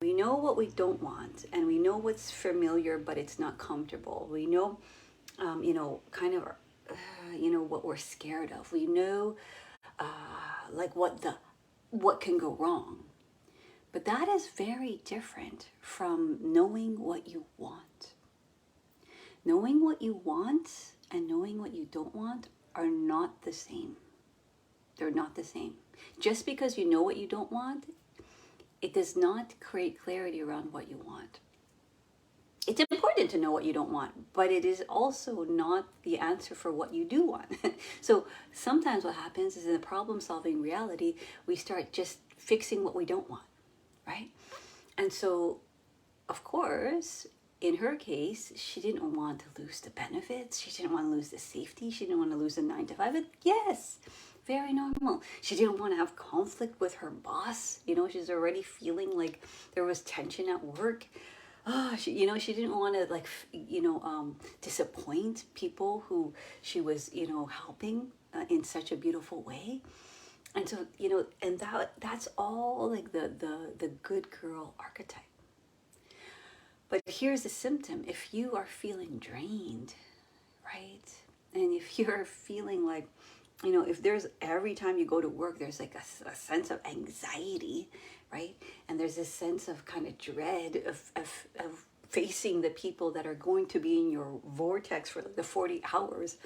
we know what we don't want, and we know what's familiar, but it's not comfortable. We know, kind of, what we're scared of. We know, like what can go wrong. But that is very different from knowing what you want. Knowing what you want and knowing what you don't want are not the same. They're not the same. Just because you know what you don't want, it does not create clarity around what you want. It's important to know what you don't want, but it is also not the answer for what you do want. So sometimes what happens is in the problem solving reality, we start just fixing what we don't want, right? And so, of course, in her case, she didn't want to lose the benefits. She didn't want to lose the safety. She didn't want to lose the 9 to 5. But yes, very normal. She didn't want to have conflict with her boss. She's already feeling like there was tension at work. She didn't want to disappoint people who she was, helping in such a beautiful way. And so, and that's all like the good girl archetype. But here's the symptom. If you are feeling drained, right? And if you're feeling like, if there's every time you go to work, there's like a sense of anxiety, right? And there's this sense of kind of dread of facing the people that are going to be in your vortex for like the 40 hours.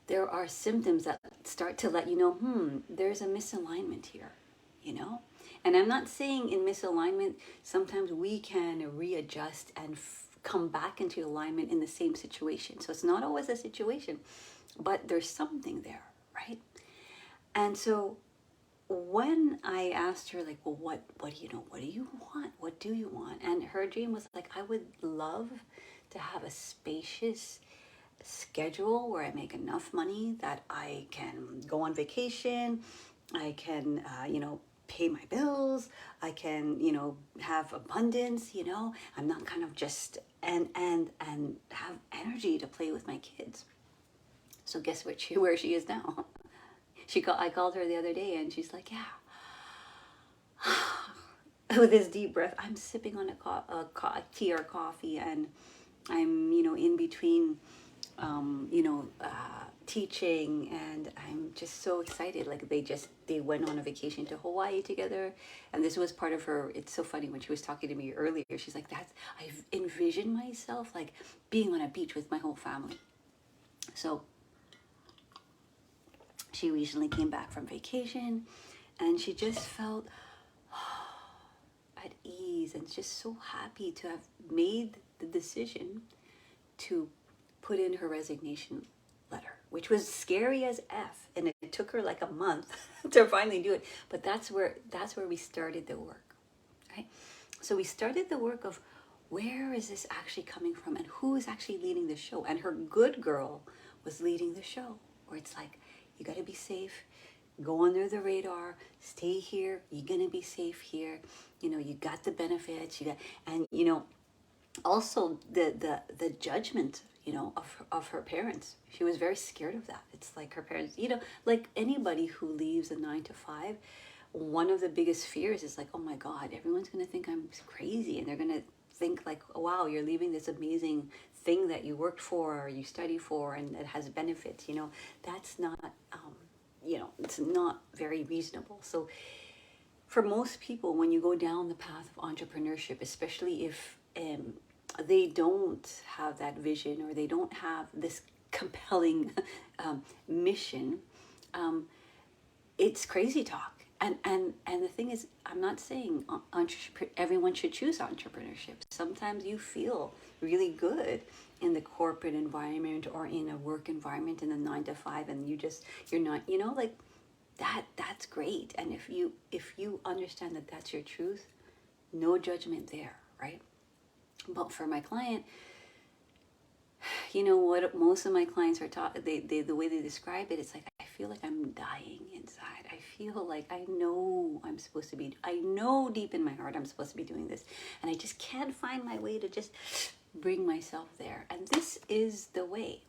There are symptoms that start to let you know, there's a misalignment here, you know? And I'm not saying in misalignment, sometimes we can readjust and come back into alignment in the same situation. So it's not always a situation, but there's something there, right? And so when I asked her, like, well, what do you know? What do you want? What do you want? And her dream was like, I would love to have a spacious schedule where I make enough money that I can go on vacation. I can, pay my bills. I can, have abundance. I'm not kind of just and have energy to play with my kids. So guess where she is now? I called her the other day, and she's like, yeah. With this deep breath, I'm sipping on a tea or coffee, and I'm, in between, teaching, and I'm just so excited. Like they went on a vacation to Hawaii together, and this was part of her. It's so funny when she was talking to me earlier. She's like, I've envisioned myself like being on a beach with my whole family. So she recently came back from vacation, and she just felt at ease and just so happy to have made the decision to put in her resignation letter, which was scary as F, and it took her like a month to finally do it. But that's where we started the work, right? So we started the work of where is this actually coming from, and who is actually leading the show. And her good girl was leading the show, where it's like, you got to be safe, go under the radar, stay here, you're gonna be safe here, you got the benefits, and also the judgment, of her parents. She was very scared of that. It's like her parents, like anybody who leaves a 9 to 5, one of the biggest fears is like, oh my God, everyone's gonna think I'm crazy, and they're gonna think like, oh, wow, you're leaving this amazing thing that you worked for or you study for and that has benefits. That's not it's not very reasonable. So for most people, when you go down the path of entrepreneurship, especially if they don't have that vision, or they don't have this compelling mission, it's crazy talk. And the thing is, I'm not saying everyone should choose entrepreneurship. Sometimes you feel really good in the corporate environment or in a work environment in the 9 to 5, and you're not, like that's great. And if you understand that that's your truth, no judgment there, right? But for my client, what most of my clients are taught, they the way they describe it, it's like, I feel like I'm dying inside. I feel like I know deep in my heart I'm supposed to be doing this, and I just can't find my way to just bring myself there. And this is the way.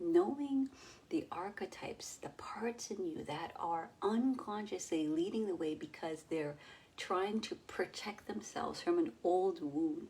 Knowing the archetypes, the parts in you that are unconsciously leading the way because they're trying to protect themselves from an old wound.